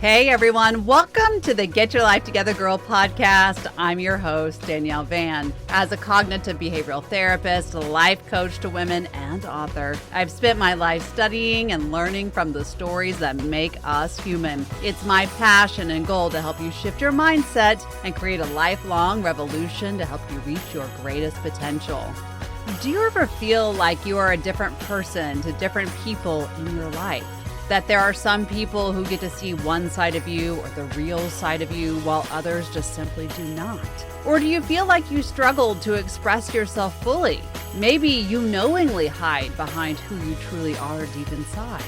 Hey everyone, welcome to the Get Your Life Together Girl podcast. I'm your host, Danielle Van. As a cognitive behavioral therapist, life coach to women, and author, I've spent my life studying and learning from the stories that make us human. It's my passion and goal to help you shift your mindset and create a lifelong revolution to help you reach your greatest potential. Do you ever feel like you are a different person to different people in your life? That there are some people who get to see one side of you or the real side of you while others just simply do not? Or do you feel like you struggle to express yourself fully? Maybe you knowingly hide behind who you truly are deep inside.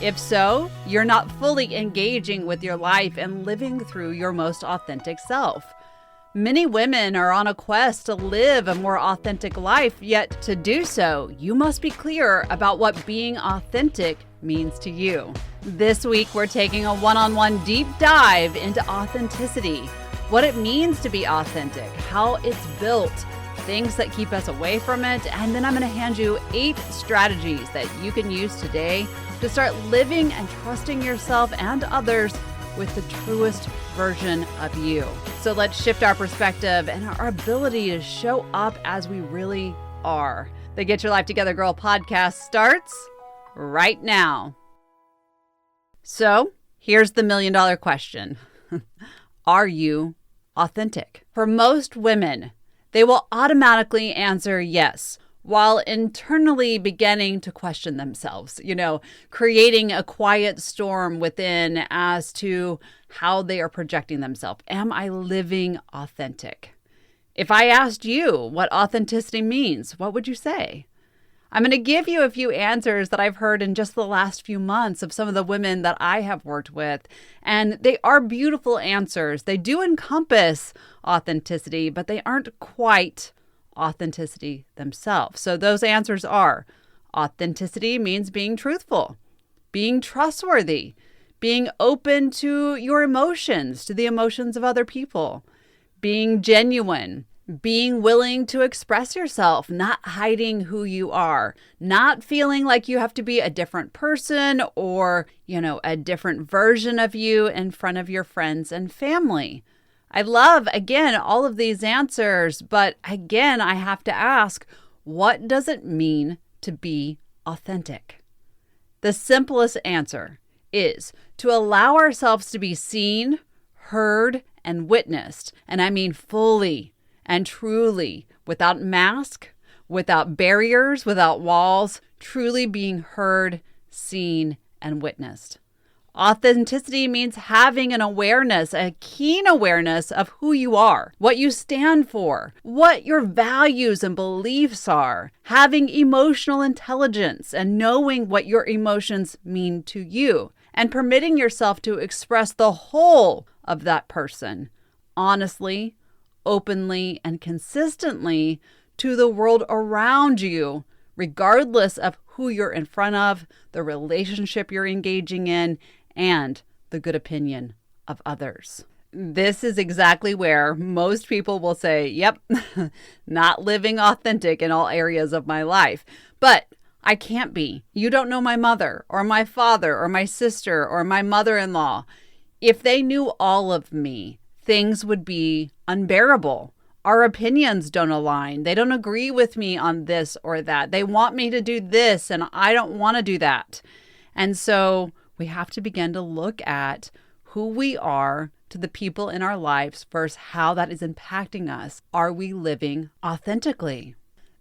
If so, you're not fully engaging with your life and living through your most authentic self. Many women are on a quest to live a more authentic life, yet to do so, you must be clear about what being authentic means to you. This week, we're taking a one-on-one deep dive into authenticity, what it means to be authentic, how it's built, things that keep us away from it, and then I'm going to hand you 8 strategies that you can use today to start living and trusting yourself and others with the truest version of you. So let's shift our perspective and our ability to show up as we really are. The Get Your Life Together Girl podcast starts right now. So here's the $1 million question. Are you authentic? For most women, they will automatically answer yes, while internally beginning to question themselves, creating a quiet storm within as to how they are projecting themselves. Am I living authentic? If I asked you what authenticity means, what would you say? I'm going to give you a few answers that I've heard in just the last few months of some of the women that I have worked with. And they are beautiful answers. They do encompass authenticity, but they aren't quite authenticity themselves. So those answers are: authenticity means being truthful, being trustworthy, being open to your emotions, to the emotions of other people, being genuine, being willing to express yourself, not hiding who you are, not feeling like you have to be a different person or, a different version of you in front of your friends and family. I love, again, all of these answers, but again, I have to ask, what does it mean to be authentic? The simplest answer is to allow ourselves to be seen, heard, and witnessed, and I mean fully and truly, without mask, without barriers, without walls, truly being heard, seen, and witnessed. Authenticity means having an awareness, a keen awareness of who you are, what you stand for, what your values and beliefs are, having emotional intelligence and knowing what your emotions mean to you, and permitting yourself to express the whole of that person honestly, openly, and consistently to the world around you, regardless of who you're in front of, the relationship you're engaging in, and the good opinion of others. This is exactly where most people will say, yep, not living authentic in all areas of my life. But I can't be. You don't know my mother or my father or my sister or my mother-in-law. If they knew all of me, things would be unbearable. Our opinions don't align. They don't agree with me on this or that. They want me to do this, and I don't want to do that. And so we have to begin to look at who we are to the people in our lives versus how that is impacting us. Are we living authentically?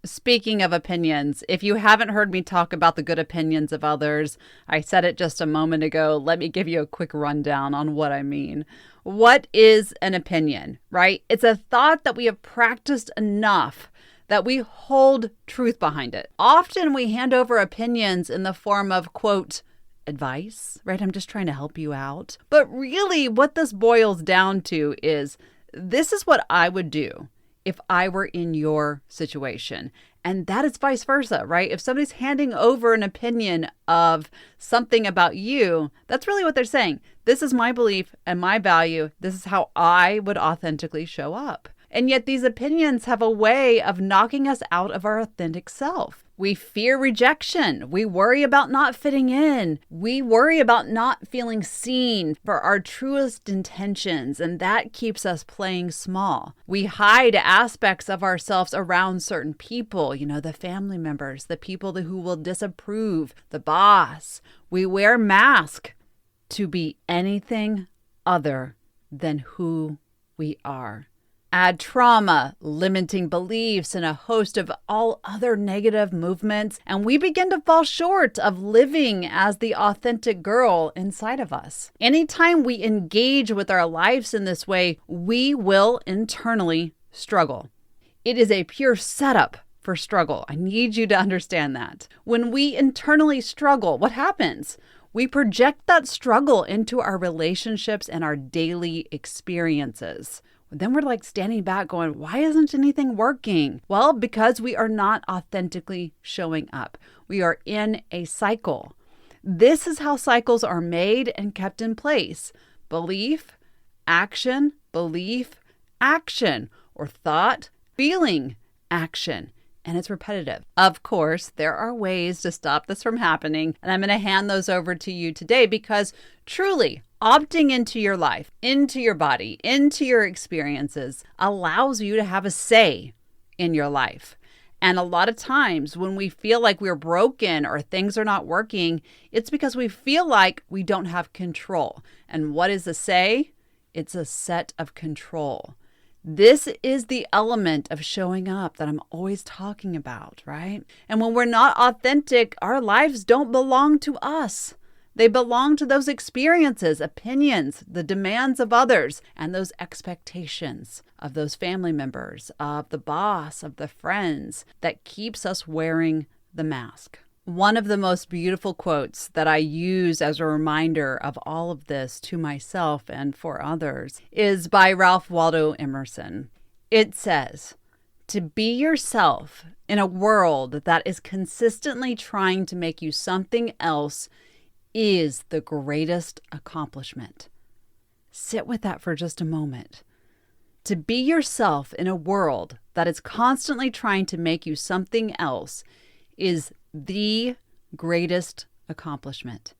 Speaking of opinions, if you haven't heard me talk about the good opinions of others, I said it just a moment ago. Let me give you a quick rundown on what I mean. What is an opinion, right? It's a thought that we have practiced enough that we hold truth behind it. Often we hand over opinions in the form of, quote, advice, right? I'm just trying to help you out. But really what this boils down to is, this is what I would do if I were in your situation. And that is vice versa, right? If somebody's handing over an opinion of something about you, that's really what they're saying. This is my belief and my value. This is how I would authentically show up. And yet these opinions have a way of knocking us out of our authentic self. We fear rejection. We worry about not fitting in. We worry about not feeling seen for our truest intentions, and that keeps us playing small. We hide aspects of ourselves around certain people, the family members, the people who will disapprove, the boss. We wear masks to be anything other than who we are. Add trauma, limiting beliefs, and a host of all other negative movements, and we begin to fall short of living as the authentic girl inside of us. Anytime we engage with our lives in this way, we will internally struggle. It is a pure setup for struggle. I need you to understand that. When we internally struggle, what happens? We project that struggle into our relationships and our daily experiences. Then we're like standing back going, why isn't anything working? Well, because we are not authentically showing up. We are in a cycle. This is how cycles are made and kept in place. Belief, action, or thought, feeling, action. And it's repetitive. Of course, there are ways to stop this from happening, and I'm going to hand those over to you today because truly, opting into your life, into your body, into your experiences allows you to have a say in your life. And a lot of times when we feel like we're broken or things are not working, it's because we feel like we don't have control. And what is a say? It's a set of control. This is the element of showing up that I'm always talking about, right? And when we're not authentic, our lives don't belong to us. They belong to those experiences, opinions, the demands of others, and those expectations of those family members, of the boss, of the friends that keeps us wearing the mask. One of the most beautiful quotes that I use as a reminder of all of this to myself and for others is by Ralph Waldo Emerson. It says, "To be yourself in a world that is consistently trying to make you something else is the greatest accomplishment." Sit with that for just a moment. To be yourself in a world that is constantly trying to make you something else is the greatest accomplishment.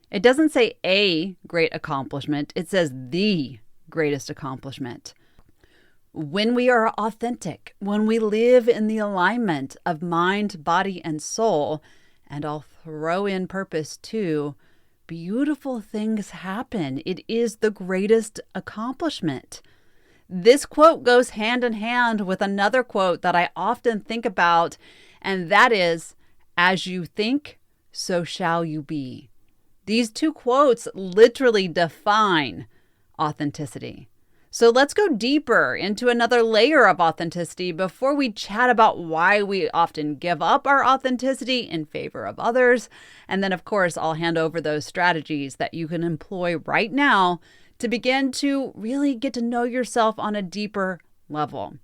It doesn't say a great accomplishment. It says the greatest accomplishment. When we are authentic, when we live in the alignment of mind, body, and soul, and I'll throw in purpose too, beautiful things happen. It is the greatest accomplishment. This quote goes hand in hand with another quote that I often think about, and that is, "As you think, so shall you be." These two quotes literally define authenticity. So let's go deeper into another layer of authenticity before we chat about why we often give up our authenticity in favor of others. And then, of course, I'll hand over those strategies that you can employ right now to begin to really get to know yourself on a deeper level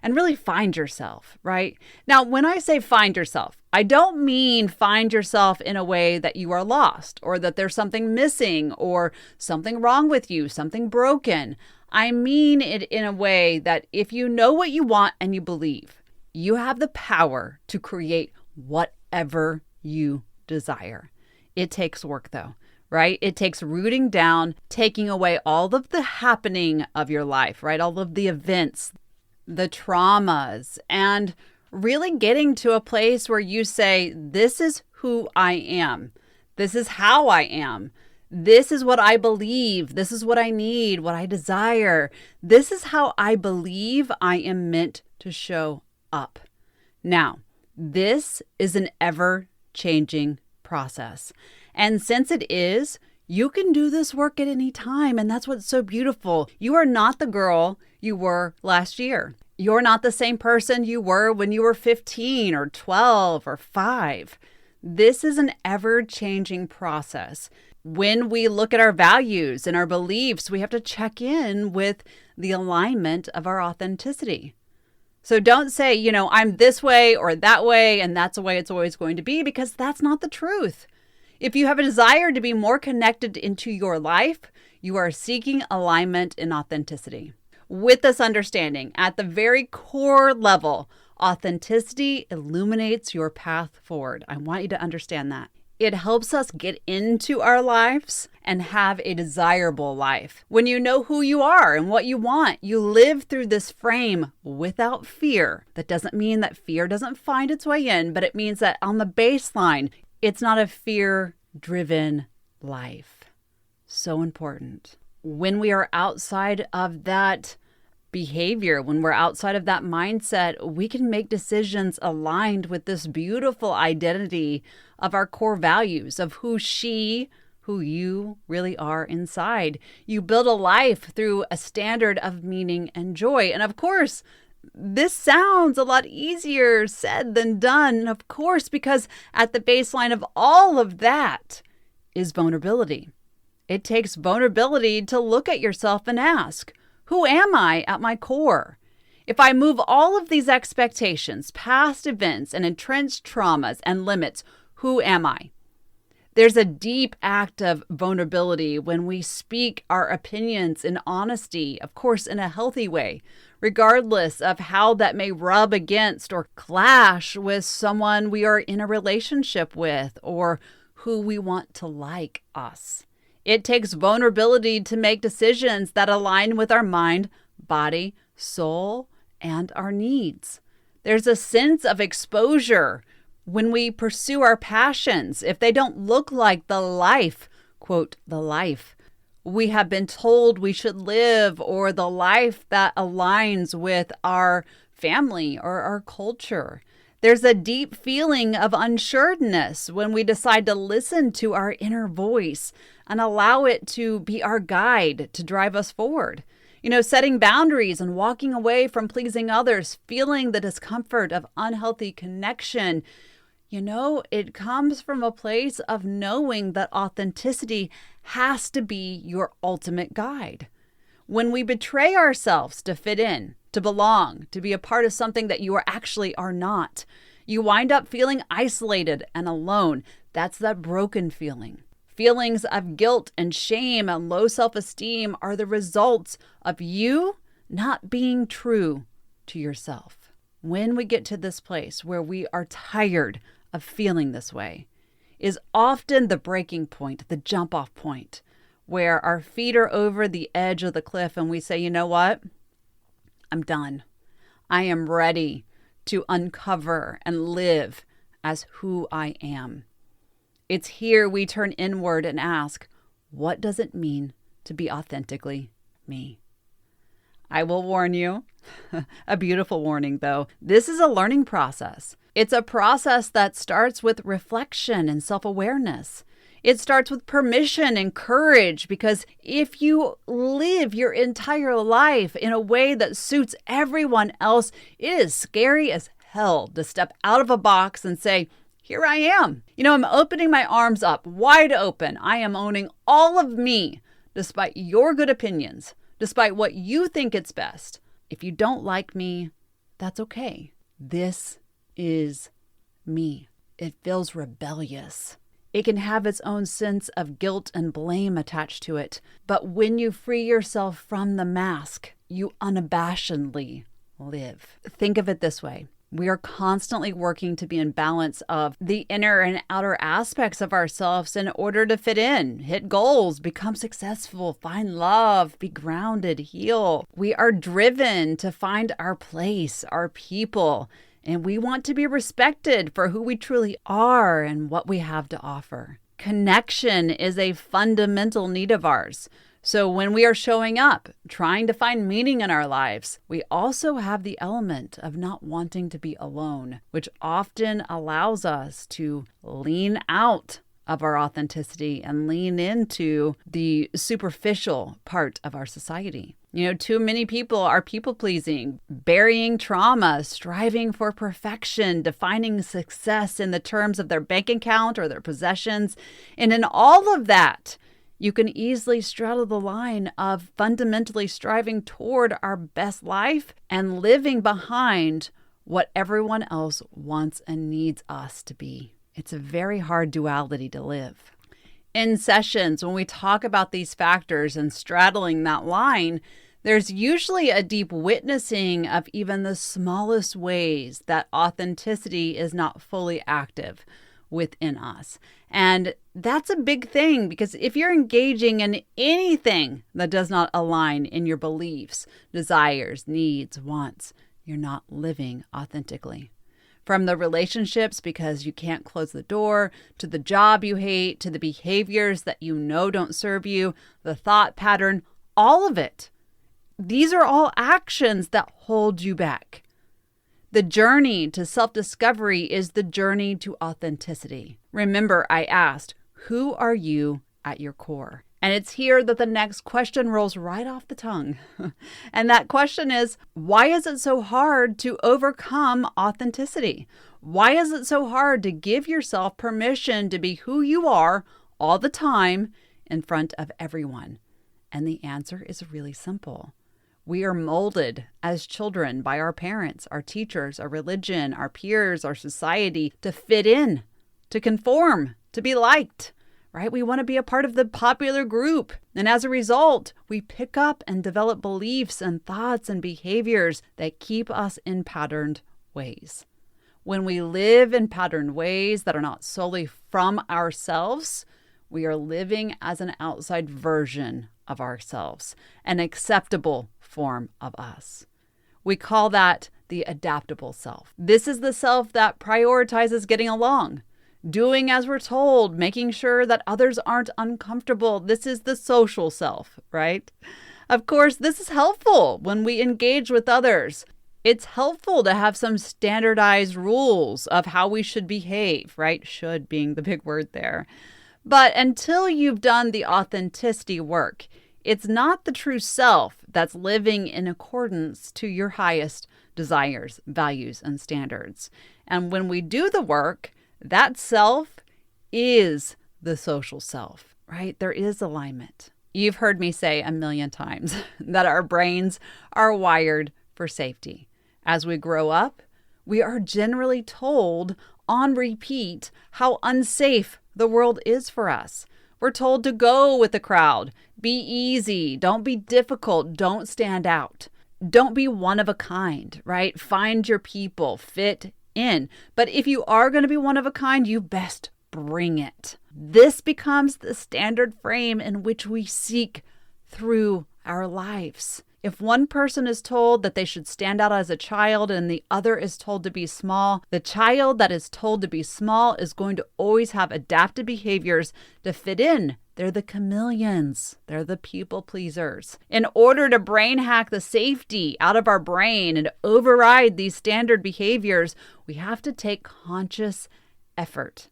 and really find yourself, right? Now, when I say find yourself, I don't mean find yourself in a way that you are lost or that there's something missing or something wrong with you, something broken. I mean it in a way that if you know what you want and you believe, you have the power to create whatever you desire. It takes work though, right? It takes rooting down, taking away all of the happening of your life, right? All of the events, the traumas, and really getting to a place where you say, this is who I am. This is how I am. This is what I believe. This is what I need, what I desire. This is how I believe I am meant to show up. Now, this is an ever-changing process. And since it is, you can do this work at any time. And that's what's so beautiful. You are not the girl you were last year. You're not the same person you were when you were 15 or 12 or 5. This is an ever-changing process. When we look at our values and our beliefs, we have to check in with the alignment of our authenticity. So don't say, I'm this way or that way, and that's the way it's always going to be, because that's not the truth. If you have a desire to be more connected into your life, you are seeking alignment and authenticity. With this understanding, at the very core level, Authenticity illuminates your path forward. I want you to understand that. It helps us get into our lives and have a desirable life. When you know who you are and what you want, you live through this frame without fear. That doesn't mean that fear doesn't find its way in, but it means that on the baseline, it's not a fear-driven life. So important. When we are outside of that behavior, when we're outside of that mindset, we can make decisions aligned with this beautiful identity of our core values, of who you really are inside. You build a life through a standard of meaning and joy. And of course, this sounds a lot easier said than done. Of course, because at the baseline of all of that is vulnerability. It takes vulnerability to look at yourself and ask, who am I at my core? If I move all of these expectations, past events, and entrenched traumas and limits, who am I? There's a deep act of vulnerability when we speak our opinions in honesty, of course, in a healthy way, regardless of how that may rub against or clash with someone we are in a relationship with or who we want to like us. It takes vulnerability to make decisions that align with our mind, body, soul, and our needs. There's a sense of exposure when we pursue our passions, if they don't look like the life, quote, the life we have been told we should live, or the life that aligns with our family or our culture. There's a deep feeling of unsureness when we decide to listen to our inner voice and allow it to be our guide to drive us forward. Setting boundaries and walking away from pleasing others, feeling the discomfort of unhealthy connection. It comes from a place of knowing that authenticity has to be your ultimate guide. When we betray ourselves to fit in, to belong, to be a part of something that you actually are not, you wind up feeling isolated and alone. That's that broken feeling. Feelings of guilt and shame and low self-esteem are the results of you not being true to yourself. When we get to this place where we are tired of feeling this way, is often the breaking point, the jump off point, where our feet are over the edge of the cliff and we say, you know what? I'm done. I am ready to uncover and live as who I am. It's here we turn inward and ask, what does it mean to be authentically me? I will warn you, a beautiful warning though, this is a learning process. It's a process that starts with reflection and self-awareness. It starts with permission and courage, because if you live your entire life in a way that suits everyone else, it is scary as hell to step out of a box and say, here I am. I'm opening my arms up wide open. I am owning all of me, despite your good opinions, despite what you think it's best. If you don't like me, that's okay. This is me. It feels rebellious. It can have its own sense of guilt and blame attached to it. But when you free yourself from the mask, you unabashedly live. Think of it this way. We are constantly working to be in balance of the inner and outer aspects of ourselves in order to fit in, hit goals, become successful, find love, be grounded, heal. We are driven to find our place, our people, and we want to be respected for who we truly are and what we have to offer. Connection is a fundamental need of ours. So when we are showing up, trying to find meaning in our lives, we also have the element of not wanting to be alone, which often allows us to lean out of our authenticity and lean into the superficial part of our society. Too many people are people-pleasing, burying trauma, striving for perfection, defining success in the terms of their bank account or their possessions. And in all of that, you can easily straddle the line of fundamentally striving toward our best life and living behind what everyone else wants and needs us to be. It's a very hard duality to live. In sessions, when we talk about these factors and straddling that line, There's usually a deep witnessing of even the smallest ways that authenticity is not fully active within us. And that's a big thing, because if you're engaging in anything that does not align in your beliefs, desires, needs, wants, you're not living authentically. From the relationships because you can't close the door, to the job you hate, to the behaviors that you know don't serve you, the thought pattern, all of it. These are all actions that hold you back. The journey to self-discovery is the journey to authenticity. Remember, I asked, who are you at your core? And it's here that the next question rolls right off the tongue. And that question is, why is it so hard to overcome authenticity? Why is it so hard to give yourself permission to be who you are all the time in front of everyone? And the answer is really simple. We are molded as children by our parents, our teachers, our religion, our peers, our society to fit in, to conform, to be liked, right? We want to be a part of the popular group. And as a result, we pick up and develop beliefs and thoughts and behaviors that keep us in patterned ways. When we live in patterned ways that are not solely from ourselves, we are living as an outside version of ourselves, an acceptable form of us. We call that the adaptable self. This is the self that prioritizes getting along, doing as we're told, making sure that others aren't uncomfortable. This is the social self, right? Of course, this is helpful when we engage with others. It's helpful to have some standardized rules of how we should behave, right? Should being the big word there. But until you've done the authenticity work, it's not the true self that's living in accordance to your highest desires, values, and standards. And when we do the work, that self is the social self, right? There is alignment. You've heard me say a million times that our brains are wired for safety. As we grow up, we are generally told on repeat how unsafe the world is for us. We're told to go with the crowd, be easy, don't be difficult, don't stand out, don't be one of a kind, right? Find your people, fit in. But if you are going to be one of a kind, you best bring it. This becomes the standard frame in which we seek through our lives. If one person is told that they should stand out as a child and the other is told to be small, the child that is told to be small is going to always have adaptive behaviors to fit in. They're the chameleons. They're the people pleasers. In order to brain hack the safety out of our brain and override these standard behaviors, we have to take conscious effort,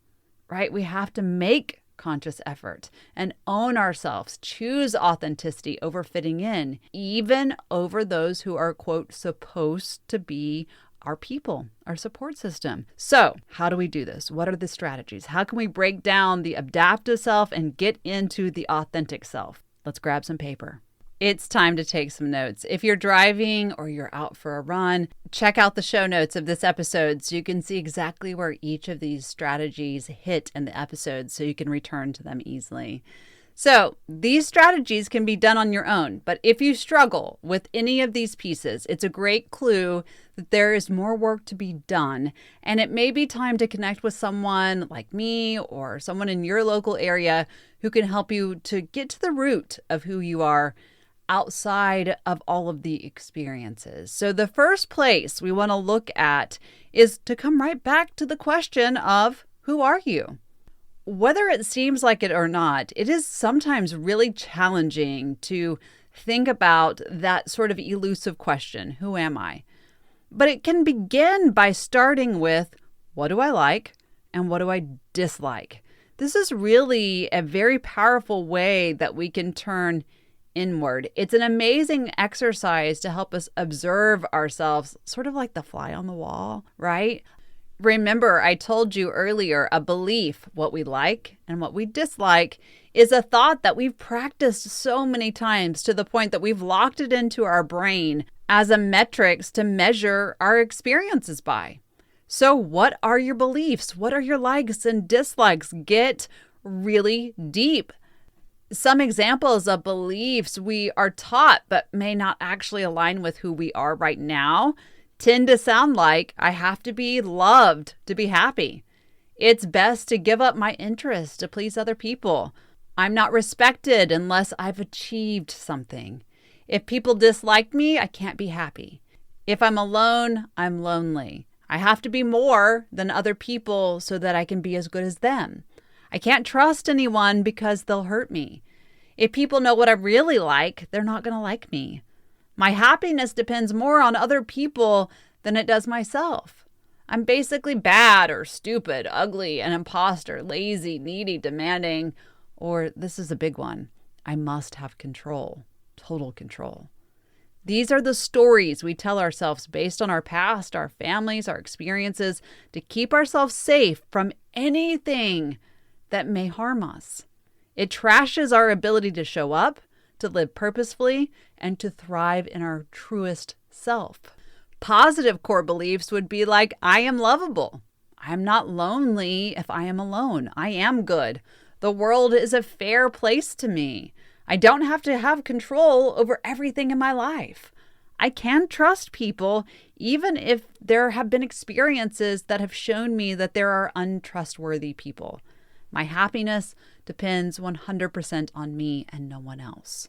right? We have to make conscious effort and own ourselves, choose authenticity over fitting in, even over those who are, quote, supposed to be our people, our support system. So how do we do this? What are the strategies? How can we break down the adaptive self and get into the authentic self? Let's grab some paper. It's time to take some notes. If you're driving or you're out for a run, check out the show notes of this episode so you can see exactly where each of these strategies hit in the episode so you can return to them easily. So these strategies can be done on your own, but if you struggle with any of these pieces, it's a great clue that there is more work to be done, and it may be time to connect with someone like me or someone in your local area who can help you to get to the root of who you are outside of all of the experiences. So the first place we want to look at is to come right back to the question of, who are you? Whether it seems like it or not, it is sometimes really challenging to think about that sort of elusive question, who am I? But it can begin by starting with, what do I like and what do I dislike? This is really a very powerful way that we can turn inward. It's an amazing exercise to help us observe ourselves, sort of like the fly on the wall, right? Remember, I told you earlier, a belief, what we like and what we dislike, is a thought that we've practiced so many times to the point that we've locked it into our brain as a metrics to measure our experiences by. So what are your beliefs? What are your likes and dislikes? Get really deep. Some examples of beliefs we are taught but may not actually align with who we are right now tend to sound like, I have to be loved to be happy. It's best to give up my interest to please other people. I'm not respected unless I've achieved something. If people dislike me, I can't be happy. If I'm alone, I'm lonely. I have to be more than other people so that I can be as good as them. I can't trust anyone because they'll hurt me. If people know what I'm really like, they're not going to like me. My happiness depends more on other people than it does myself. I'm basically bad or stupid, ugly, an imposter, lazy, needy, demanding, or this is a big one, I must have control, total control. These are the stories we tell ourselves based on our past, our families, our experiences, to keep ourselves safe from anything that may harm us. It trashes our ability to show up, to live purposefully, and to thrive in our truest self. Positive core beliefs would be like, I am lovable. I am not lonely if I am alone. I am good. The world is a fair place to me. I don't have to have control over everything in my life. I can trust people even if there have been experiences that have shown me that there are untrustworthy people. My happiness depends 100% on me and no one else.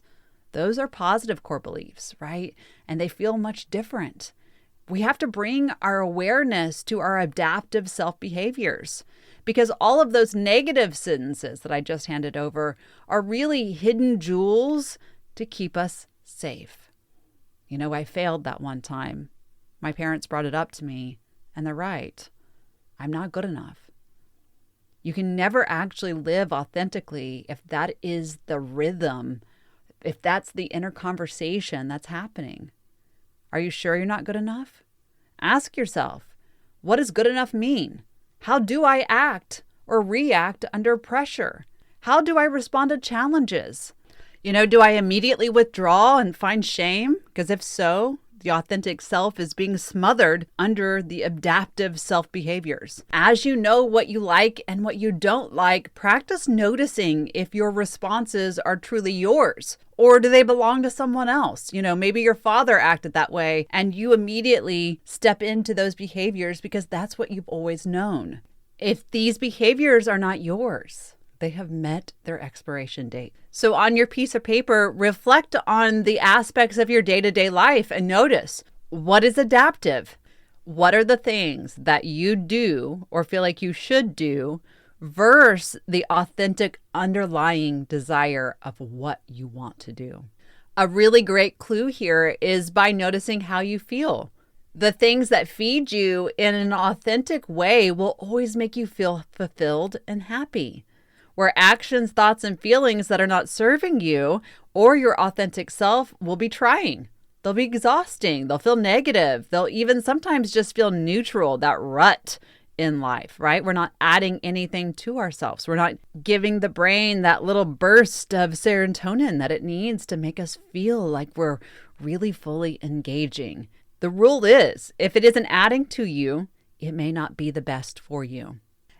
Those are positive core beliefs, right? And they feel much different. We have to bring our awareness to our adaptive self-behaviors because all of those negative sentences that I just handed over are really hidden jewels to keep us safe. You know, I failed that one time. My parents brought it up to me, and they're right. I'm not good enough. You can never actually live authentically if that is the rhythm, if that's the inner conversation that's happening. Are you sure you're not good enough? Ask yourself, what does good enough mean? How do I act or react under pressure? How do I respond to challenges? Do I immediately withdraw and find shame? Because if so, the authentic self is being smothered under the adaptive self-behaviors. As you know what you like and what you don't like, practice noticing if your responses are truly yours or do they belong to someone else? Maybe your father acted that way and you immediately step into those behaviors because that's what you've always known. If these behaviors are not yours, they have met their expiration date. So on your piece of paper, reflect on the aspects of your day-to-day life and notice what is adaptive. What are the things that you do or feel like you should do versus the authentic underlying desire of what you want to do. A really great clue here is by noticing how you feel. The things that feed you in an authentic way will always make you feel fulfilled and happy. Where actions, thoughts, and feelings that are not serving you or your authentic self will be trying. They'll be exhausting. They'll feel negative. They'll even sometimes just feel neutral, that rut in life, right? We're not adding anything to ourselves. We're not giving the brain that little burst of serotonin that it needs to make us feel like we're really fully engaging. The rule is, if it isn't adding to you, it may not be the best for you.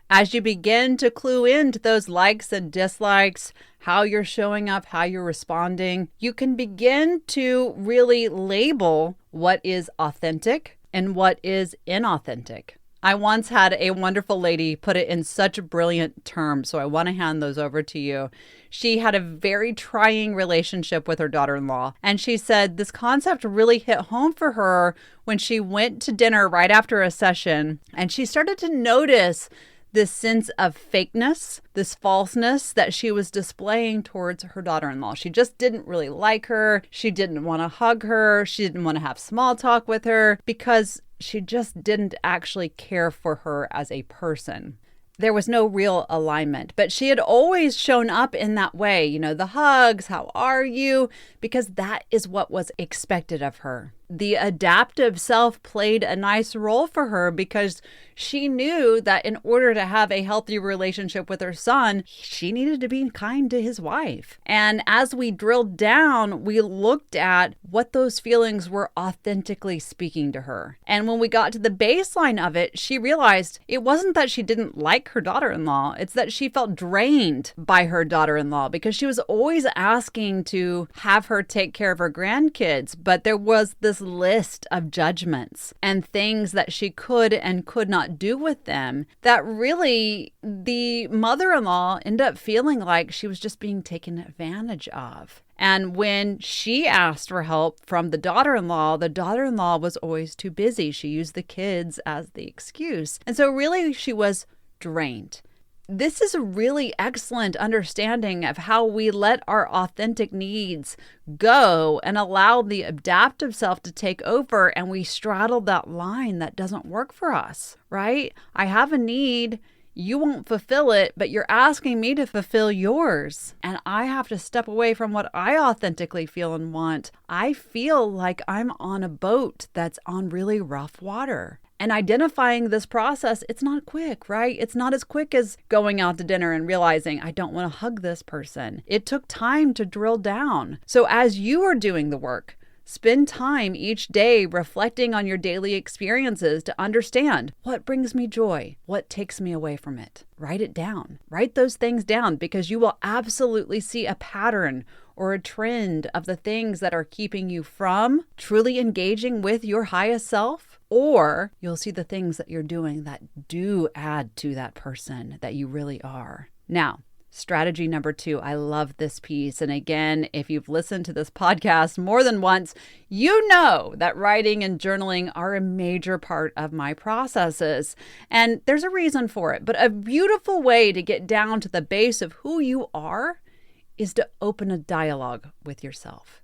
As you begin to clue into those likes and dislikes, how you're showing up, how you're responding, you can begin to really label what is authentic and what is inauthentic. I once had a wonderful lady put it in such brilliant terms, so I want to hand those over to you. She had a very trying relationship with her daughter-in-law, and she said this concept really hit home for her when she went to dinner right after a session, and she started to notice this sense of fakeness, this falseness that she was displaying towards her daughter-in-law. She just didn't really like her. She didn't want to hug her. She didn't want to have small talk with her because she just didn't actually care for her as a person. There was no real alignment, but she had always shown up in that way, the hugs, how are you? Because that is what was expected of her. the adaptive self played a nice role for her because she knew that in order to have a healthy relationship with her son, she needed to be kind to his wife. And as we drilled down, we looked at what those feelings were authentically speaking to her. And when we got to the baseline of it, she realized it wasn't that she didn't like her daughter-in-law. It's that she felt drained by her daughter-in-law because she was always asking to have her take care of her grandkids. But there was this list of judgments and things that she could and could not do with them that really the mother-in-law ended up feeling like she was just being taken advantage of. And when she asked for help from the daughter-in-law was always too busy. She used the kids as the excuse. And so really she was drained. This is a really excellent understanding of how we let our authentic needs go and allow the adaptive self to take over, and we straddle that line that doesn't work for us, right? I have a need, you won't fulfill it, but you're asking me to fulfill yours. And I have to step away from what I authentically feel and want. I feel like I'm on a boat that's on really rough water. And identifying this process, it's not quick, right? It's not as quick as going out to dinner and realizing I don't want to hug this person. It took time to drill down. So as you are doing the work, spend time each day reflecting on your daily experiences to understand what brings me joy, what takes me away from it. Write it down. Write those things down because you will absolutely see a pattern or a trend of the things that are keeping you from truly engaging with your highest self, or you'll see the things that you're doing that do add to that person that you really are. Now, strategy number 2, I love this piece. And again, if you've listened to this podcast more than once, you know that writing and journaling are a major part of my processes. And there's a reason for it. But a beautiful way to get down to the base of who you are is to open a dialogue with yourself.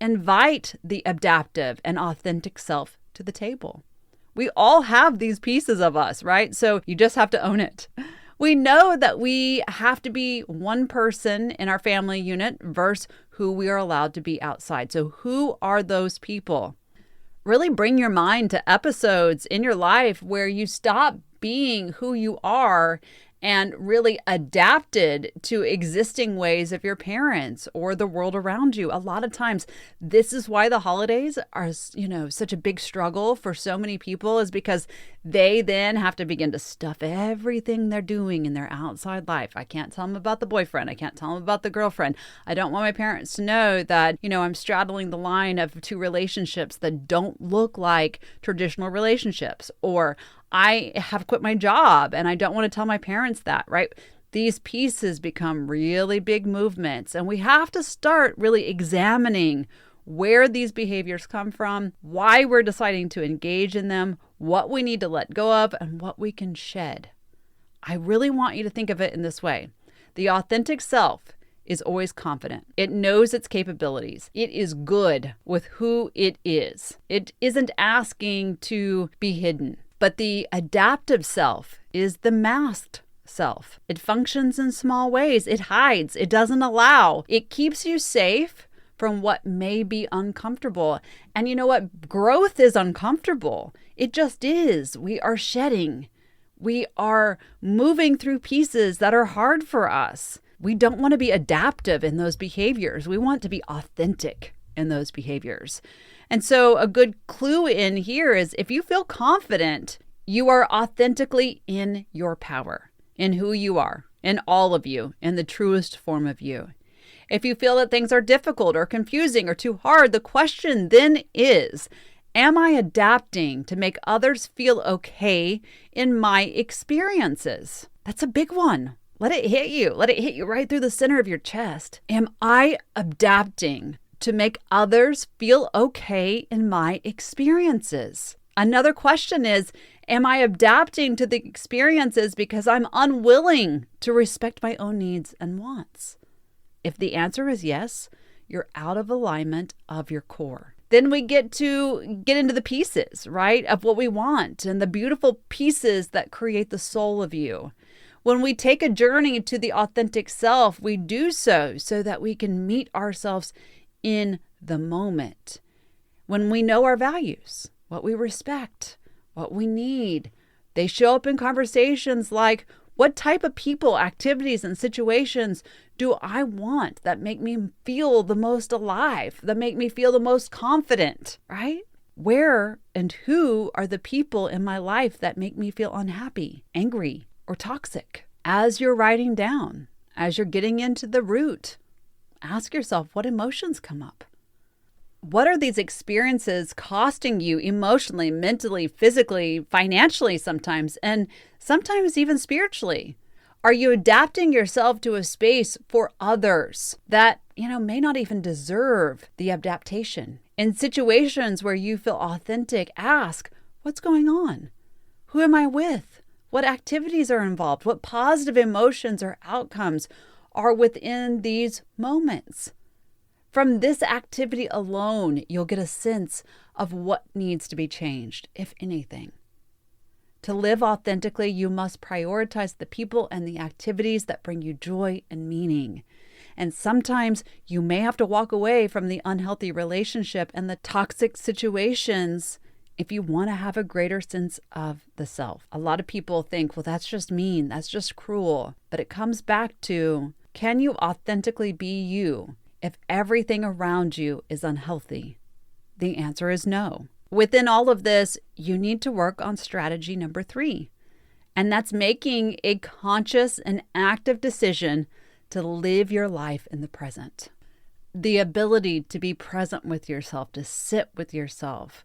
Invite the adaptive and authentic self to the table. We all have these pieces of us, right? So you just have to own it. We know that we have to be one person in our family unit versus who we are allowed to be outside. So who are those people? Really bring your mind to episodes in your life where you stop being who you are and really adapted to existing ways of your parents or the world around you. A lot of times, this is why the holidays are, such a big struggle for so many people, is because they then have to begin to stuff everything they're doing in their outside life. I can't tell them about the boyfriend. I can't tell them about the girlfriend. I don't want my parents to know that, I'm straddling the line of 2 relationships that don't look like traditional relationships, or I have quit my job and I don't want to tell my parents that, right? These pieces become really big movements, and we have to start really examining where these behaviors come from, why we're deciding to engage in them, what we need to let go of, and what we can shed. I really want you to think of it in this way. The authentic self is always confident. It knows its capabilities. It is good with who it is. It isn't asking to be hidden. But the adaptive self is the masked self. It functions in small ways. It hides. It doesn't allow. It keeps you safe from what may be uncomfortable. And you know what? Growth is uncomfortable. It just is. We are shedding. We are moving through pieces that are hard for us. We don't want to be adaptive in those behaviors. We want to be authentic in those behaviors. And so a good clue in here is if you feel confident, you are authentically in your power, in who you are, in all of you, in the truest form of you. If you feel that things are difficult or confusing or too hard, the question then is, am I adapting to make others feel okay in my experiences? That's a big one. Let it hit you. Let it hit you right through the center of your chest. Am I adapting to make others feel okay in my experiences? Another question is, am I adapting to the experiences because I'm unwilling to respect my own needs and wants? If the answer is yes, you're out of alignment of your core. Then we get into the pieces, right, of what we want and the beautiful pieces that create the soul of you. When we take a journey to the authentic self, we do so that we can meet ourselves in the moment. When we know our values, what we respect, what we need, they show up in conversations like, what type of people, activities, and situations do I want that make me feel the most alive, that make me feel the most confident, right? Where and who are the people in my life that make me feel unhappy, angry, or toxic? As you're writing down, as you're getting into the root, ask yourself, what emotions come up? What are these experiences costing you emotionally, mentally, physically, financially sometimes, and sometimes even spiritually? Are you adapting yourself to a space for others that, may not even deserve the adaptation? In situations where you feel authentic, ask, what's going on? Who am I with? What activities are involved? What positive emotions or outcomes are within these moments? From this activity alone, you'll get a sense of what needs to be changed, if anything. To live authentically, you must prioritize the people and the activities that bring you joy and meaning. And sometimes you may have to walk away from the unhealthy relationship and the toxic situations if you want to have a greater sense of the self. A lot of people think, well, that's just mean, that's just cruel. But it comes back to, can you authentically be you if everything around you is unhealthy? The answer is no. Within all of this, you need to work on strategy number 3, and that's making a conscious and active decision to live your life in the present. The ability to be present with yourself, to sit with yourself,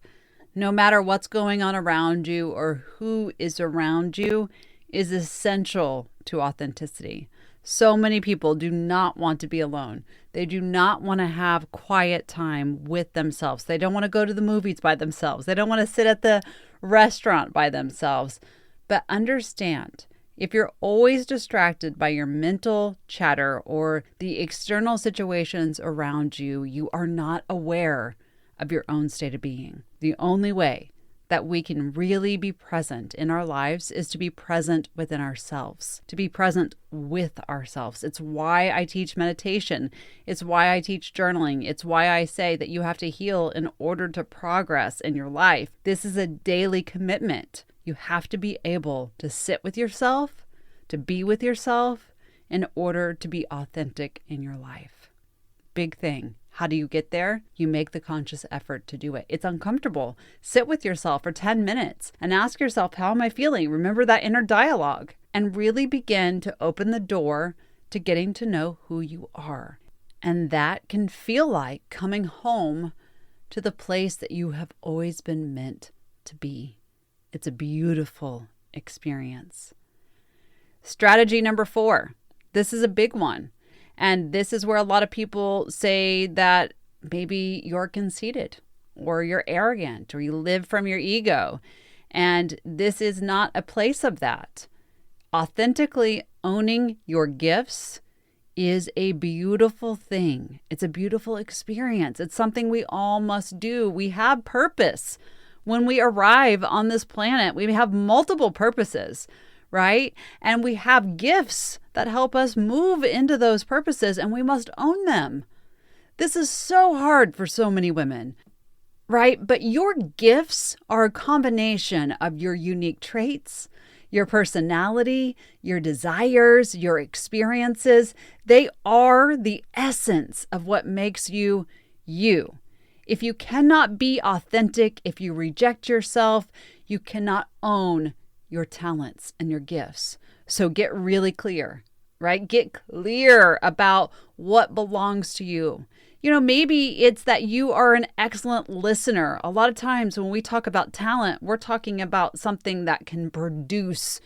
no matter what's going on around you or who is around you, is essential to authenticity. So many people do not want to be alone. They do not want to have quiet time with themselves. They don't want to go to the movies by themselves. They don't want to sit at the restaurant by themselves. But understand, if you're always distracted by your mental chatter or the external situations around you, you are not aware of your own state of being. The only way that we can really be present in our lives is to be present within ourselves, to be present with ourselves. It's why I teach meditation. It's why I teach journaling. It's why I say that you have to heal in order to progress in your life. This is a daily commitment. You have to be able to sit with yourself, to be with yourself in order to be authentic in your life. Big thing. How do you get there? You make the conscious effort to do it. It's uncomfortable. Sit with yourself for 10 minutes and ask yourself, how am I feeling? Remember that inner dialogue and really begin to open the door to getting to know who you are. And that can feel like coming home to the place that you have always been meant to be. It's a beautiful experience. Strategy number 4. This is a big one. And this is where a lot of people say that maybe you're conceited or you're arrogant or you live from your ego. And this is not a place of that. Authentically owning your gifts is a beautiful thing. It's a beautiful experience. It's something we all must do. We have purpose. When we arrive on this planet, we have multiple purposes, right? And we have gifts that help us move into those purposes, and we must own them. This is so hard for so many women, right? But your gifts are a combination of your unique traits, your personality, your desires, your experiences. They are the essence of what makes you you. If you cannot be authentic, if you reject yourself, you cannot own your talents and your gifts. So get really clear, right? Get clear about what belongs to you. Maybe it's that you are an excellent listener. A lot of times when we talk about talent, we're talking about something that can produce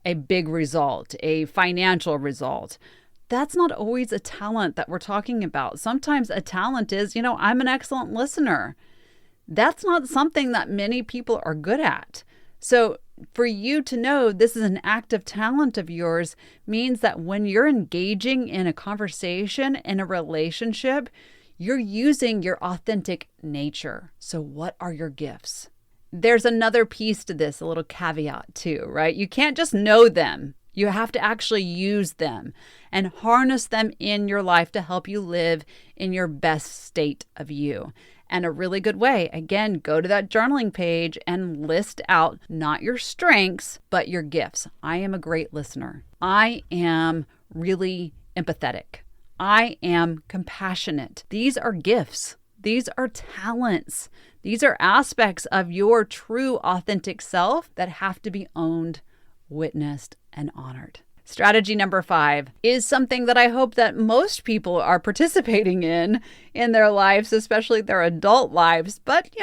a big result, a financial result. That's not always a talent that we're talking about. Sometimes a talent is, I'm an excellent listener. That's not something that many people are good at. So for you to know this is an active talent of yours means that when you're engaging in a conversation, in a relationship, you're using your authentic nature. So what are your gifts? There's another piece to this, a little caveat too, right? You can't just know them. You have to actually use them and harness them in your life to help you live in your best state of you. And a really good way, again, go to that journaling page and list out not your strengths, but your gifts. I am a great listener. I am really empathetic. I am compassionate. These are gifts. These are talents. These are aspects of your true, authentic self that have to be owned, witnessed, and honored. Strategy number 5 is something that I hope that most people are participating in their lives, especially their adult lives. But,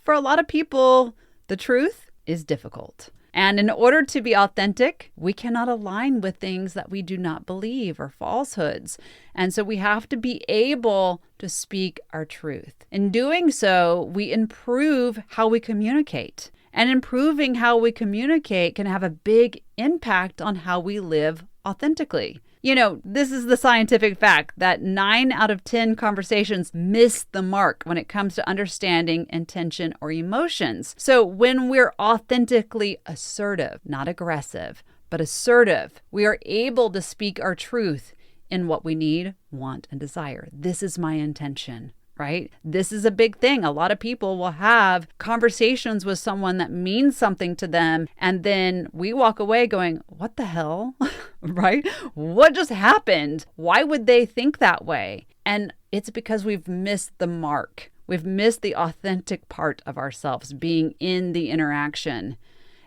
for a lot of people, the truth is difficult. And in order to be authentic, we cannot align with things that we do not believe or falsehoods. And so we have to be able to speak our truth. In doing so, we improve how we communicate. And improving how we communicate can have a big impact on how we live authentically. This is the scientific fact that 9 out of 10 conversations miss the mark when it comes to understanding intention or emotions. So when we're authentically assertive, not aggressive, but assertive, we are able to speak our truth in what we need, want, and desire. This is my intention. Right? This is a big thing. A lot of people will have conversations with someone that means something to them, and then we walk away going, what the hell? Right? What just happened? Why would they think that way? And it's because we've missed the mark. We've missed the authentic part of ourselves, being in the interaction.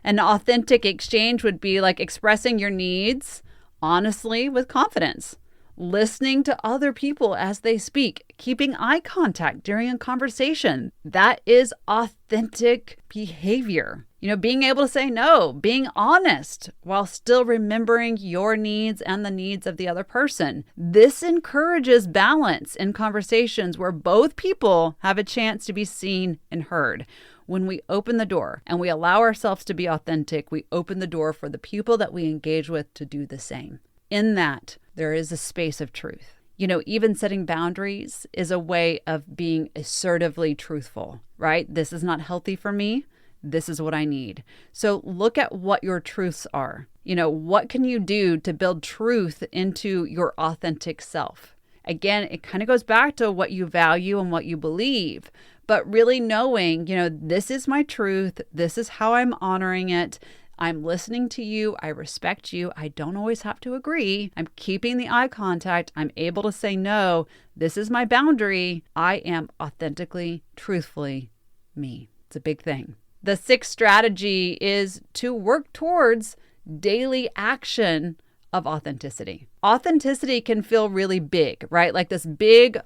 An authentic exchange would be like expressing your needs honestly with confidence. Listening to other people as they speak, keeping eye contact during a conversation. That is authentic behavior. Being able to say no, being honest while still remembering your needs and the needs of the other person. This encourages balance in conversations where both people have a chance to be seen and heard. When we open the door and we allow ourselves to be authentic, we open the door for the people that we engage with to do the same. In that, there is a space of truth. Even setting boundaries is a way of being assertively truthful, right? This is not healthy for me. This is what I need. So look at what your truths are. What can you do to build truth into your authentic self? Again, it kind of goes back to what you value and what you believe, but really knowing, this is my truth. This is how I'm honoring it. I'm listening to you. I respect you. I don't always have to agree. I'm keeping the eye contact. I'm able to say no. This is my boundary. I am authentically, truthfully me. It's a big thing. The 6th strategy is to work towards daily action of authenticity. Authenticity can feel really big, right? Like this big,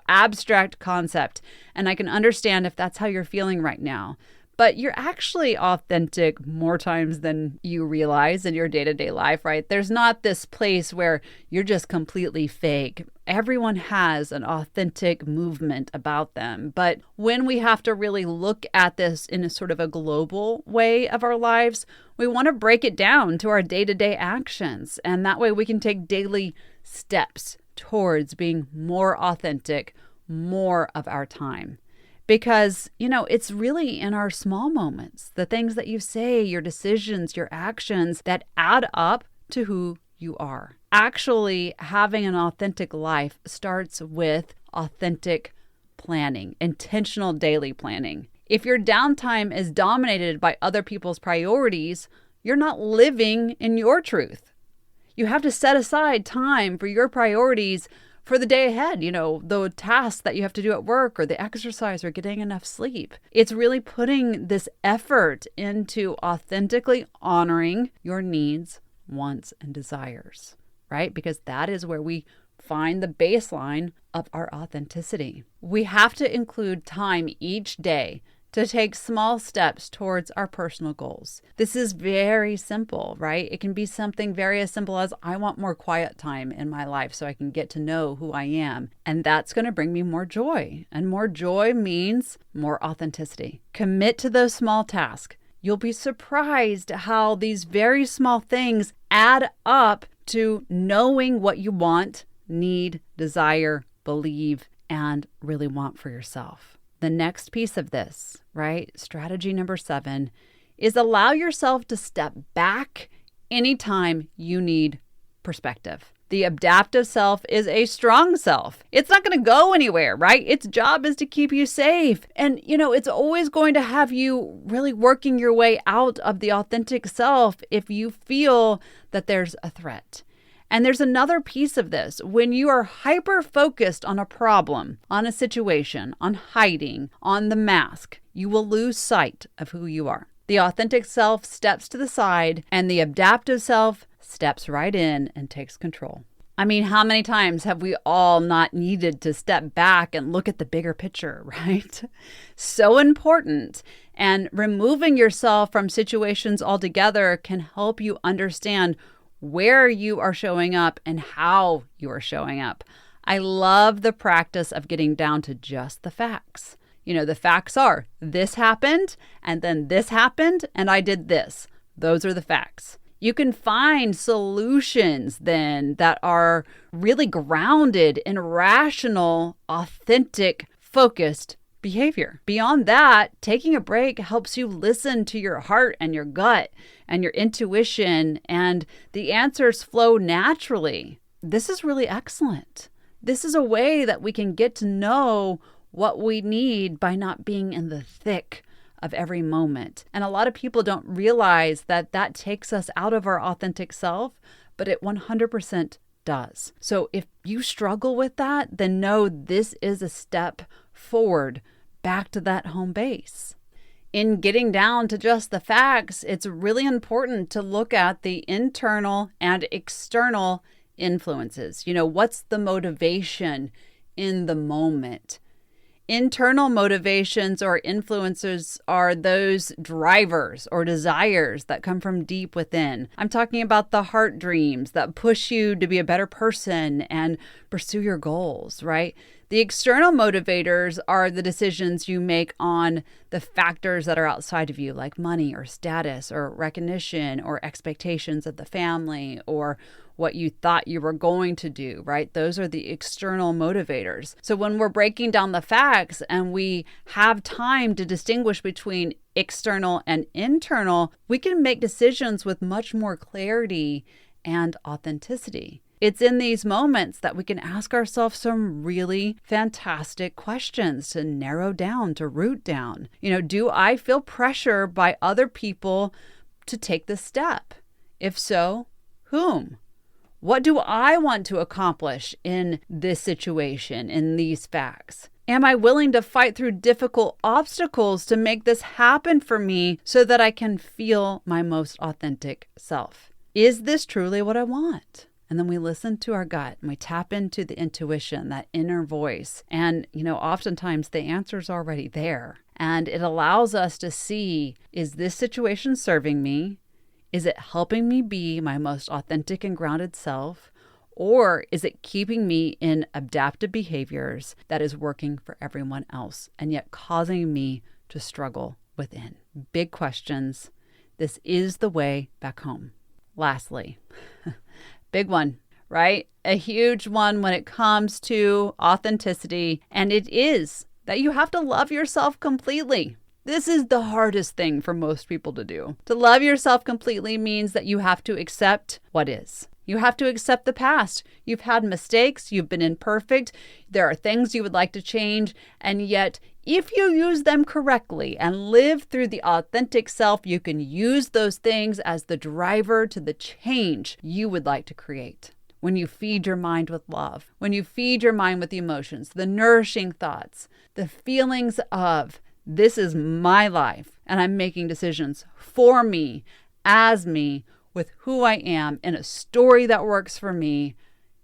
abstract concept. And I can understand if that's how you're feeling right now. But you're actually authentic more times than you realize in your day-to-day life, right? There's not this place where you're just completely fake. Everyone has an authentic movement about them. But when we have to really look at this in a sort of a global way of our lives, we want to break it down to our day-to-day actions. And that way we can take daily steps towards being more authentic, more of our time. Because, it's really in our small moments, the things that you say, your decisions, your actions that add up to who you are. Actually, having an authentic life starts with authentic planning, intentional daily planning. If your downtime is dominated by other people's priorities, you're not living in your truth. You have to set aside time for your priorities for the day ahead, the tasks that you have to do at work or the exercise or getting enough sleep. It's really putting this effort into authentically honoring your needs, wants, and desires, right? Because that is where we find the baseline of our authenticity. We have to include time each day to take small steps towards our personal goals. This is very simple, right? It can be something very as simple as I want more quiet time in my life so I can get to know who I am. And that's going to bring me more joy. And more joy means more authenticity. Commit to those small tasks. You'll be surprised how these very small things add up to knowing what you want, need, desire, believe, and really want for yourself. The next piece of this, right? Strategy number 7 is allow yourself to step back anytime you need perspective. The adaptive self is a strong self. It's not going to go anywhere, right? Its job is to keep you safe. And, it's always going to have you really working your way out of the authentic self if you feel that there's a threat. And there's another piece of this. When you are hyper-focused on a problem, on a situation, on hiding, on the mask, you will lose sight of who you are. The authentic self steps to the side, and the adaptive self steps right in and takes control. I mean, how many times have we all not needed to step back and look at the bigger picture, right? So important. And removing yourself from situations altogether can help you understand where you are showing up and how you are showing up. I love the practice of getting down to just the facts. The facts are this happened, and then this happened, and I did this. Those are the facts. You can find solutions then that are really grounded in rational, authentic, focused behavior. Beyond that, taking a break helps you listen to your heart and your gut and your intuition, and the answers flow naturally. This is really excellent. This is a way that we can get to know what we need by not being in the thick of every moment. And a lot of people don't realize that that takes us out of our authentic self, but it 100% does. So if you struggle with that, then know this is a step forward back to that home base. In getting down to just the facts, it's really important to look at the internal and external influences. What's the motivation in the moment? Internal motivations or influences are those drivers or desires that come from deep within. I'm talking about the heart dreams that push you to be a better person and pursue your goals, right? The external motivators are the decisions you make on the factors that are outside of you, like money or status or recognition or expectations of the family or what you thought you were going to do, right? Those are the external motivators. So when we're breaking down the facts and we have time to distinguish between external and internal, we can make decisions with much more clarity and authenticity. It's in these moments that we can ask ourselves some really fantastic questions to narrow down, to root down. Do I feel pressure by other people to take this step? If so, whom? What do I want to accomplish in this situation, in these facts? Am I willing to fight through difficult obstacles to make this happen for me so that I can feel my most authentic self? Is this truly what I want? And then we listen to our gut and we tap into the intuition, that inner voice. And, oftentimes the answer's already there. And it allows us to see, is this situation serving me? Is it helping me be my most authentic and grounded self? Or is it keeping me in adaptive behaviors that is working for everyone else and yet causing me to struggle within? Big questions. This is the way back home. Lastly, big one, right? A huge one when it comes to authenticity. And it is that you have to love yourself completely. This is the hardest thing for most people to do. To love yourself completely means that you have to accept what is. You have to accept the past. You've had mistakes. You've been imperfect. There are things you would like to change. And yet, if you use them correctly and live through the authentic self, you can use those things as the driver to the change you would like to create. When you feed your mind with love, when you feed your mind with the emotions, the nourishing thoughts, the feelings of, this is my life, and I'm making decisions for me, as me, with who I am, in a story that works for me,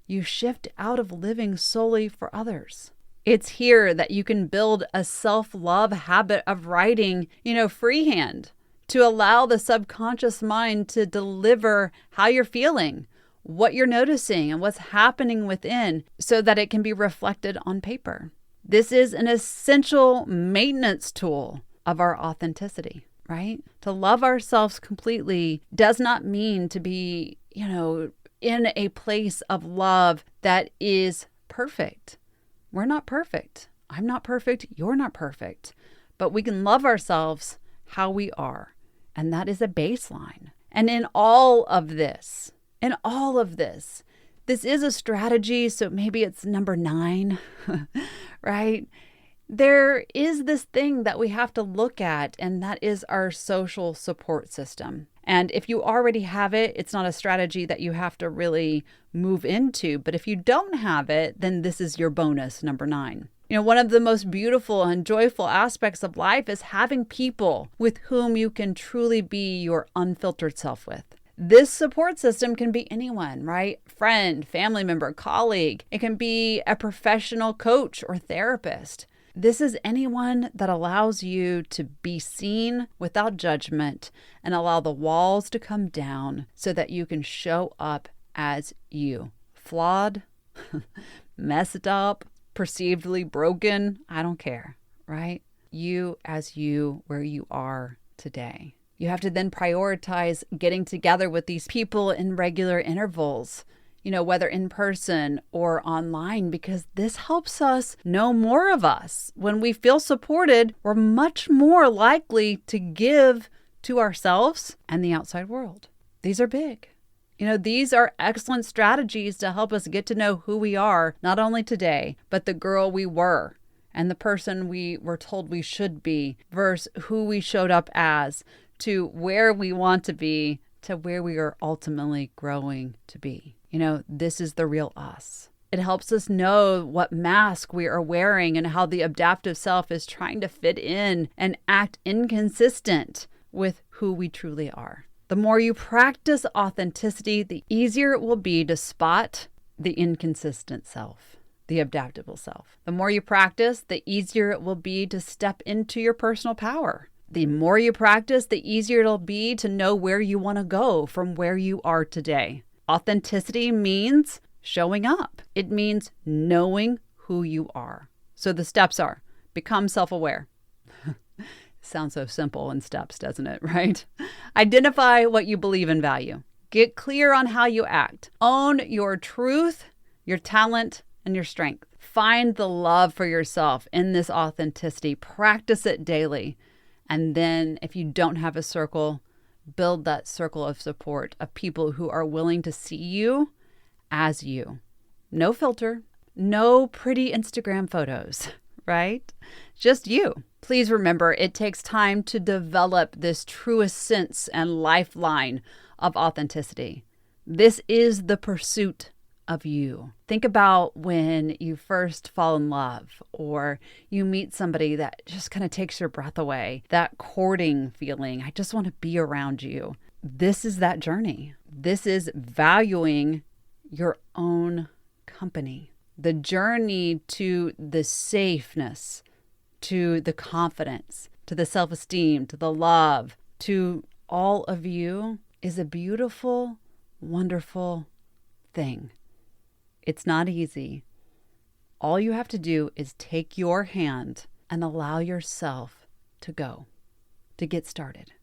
you shift out of living solely for others. It's here that you can build a self-love habit of writing, freehand, to allow the subconscious mind to deliver how you're feeling, what you're noticing, and what's happening within, so that it can be reflected on paper. This is an essential maintenance tool of our authenticity, right? To love ourselves completely does not mean to be, in a place of love that is perfect. We're not perfect. I'm not perfect. You're not perfect. But we can love ourselves how we are. And that is a baseline. And in all of this, This is a strategy, so maybe it's number 9, right? There is this thing that we have to look at, and that is our social support system. And if you already have it, it's not a strategy that you have to really move into. But if you don't have it, then this is your bonus, number 9. One of the most beautiful and joyful aspects of life is having people with whom you can truly be your unfiltered self with. This support system can be anyone, right? Friend, family member, colleague. It can be a professional coach or therapist. This is anyone that allows you to be seen without judgment and allow the walls to come down so that you can show up as you. Flawed, messed up, perceivedly broken, I don't care, right? You as you, where you are today. You have to then prioritize getting together with these people in regular intervals, whether in person or online, because this helps us know more of us. When we feel supported, we're much more likely to give to ourselves and the outside world. These are big. These are excellent strategies to help us get to know who we are, not only today, but the girl we were and the person we were told we should be versus who we showed up as, to where we want to be, to where we are ultimately growing to be. This is the real us. It helps us know what mask we are wearing and how the adaptive self is trying to fit in and act inconsistent with who we truly are. The more you practice authenticity, the easier it will be to spot the inconsistent self, the adaptable self. The more you practice, the easier it will be to step into your personal power. The more you practice, the easier it'll be to know where you want to go from where you are today. Authenticity means showing up. It means knowing who you are. So the steps are: become self-aware. Sounds so simple in steps, doesn't it, right? Identify what you believe and value. Get clear on how you act. Own your truth, your talent, and your strength. Find the love for yourself in this authenticity. Practice it daily. And then if you don't have a circle, build that circle of support of people who are willing to see you as you. No filter, no pretty Instagram photos, right? Just you. Please remember, it takes time to develop this truest sense and lifeline of authenticity. This is the pursuit of you. Think about when you first fall in love or you meet somebody that just kind of takes your breath away. That courting feeling, I just want to be around you. This is that journey. This is valuing your own company. The journey to the safeness, to the confidence, to the self-esteem, to the love, to all of you is a beautiful, wonderful thing. It's not easy. All you have to do is take your hand and allow yourself to go, to get started.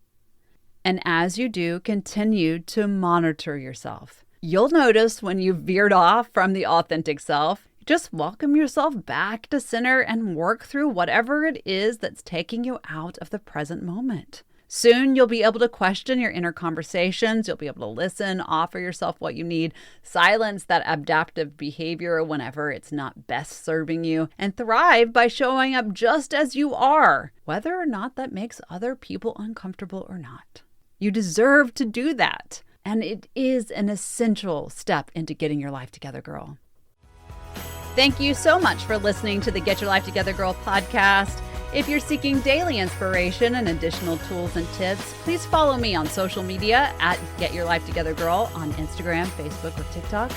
And as you do, continue to monitor yourself. You'll notice when you've veered off from the authentic self. Just welcome yourself back to center and work through whatever it is that's taking you out of the present moment. Soon you'll be able to question your inner conversations. You'll be able to listen, offer yourself what you need, silence that adaptive behavior whenever it's not best serving you, and thrive by showing up just as you are, whether or not that makes other people uncomfortable or not. You deserve to do that, and it is an essential step into getting your life together, girl. Thank you so much for listening to the Get Your Life Together Girl podcast. If you're seeking daily inspiration and additional tools and tips, please follow me on social media at Get Your Life Together Girl on Instagram, Facebook, or TikTok.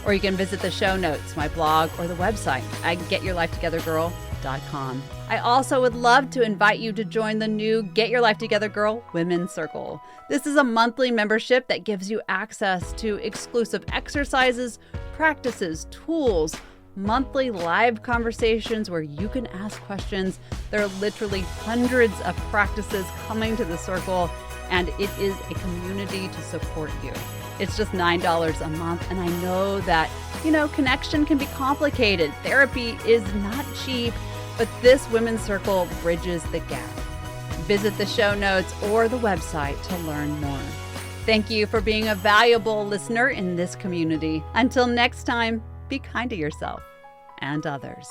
Or you can visit the show notes, my blog, or the website at GetYourLifeTogetherGirl.com. I also would love to invite you to join the new Get Your Life Together Girl Women's Circle. This is a monthly membership that gives you access to exclusive exercises, practices, tools, monthly live conversations where you can ask questions. There are literally hundreds of practices coming to the circle, and it is a community to support you. It's just $9 a month, and I know that, connection can be complicated. Therapy is not cheap, but this women's circle bridges the gap. Visit the show notes or the website to learn more. Thank you for being a valuable listener in this community. Until next time, be kind to yourself and others.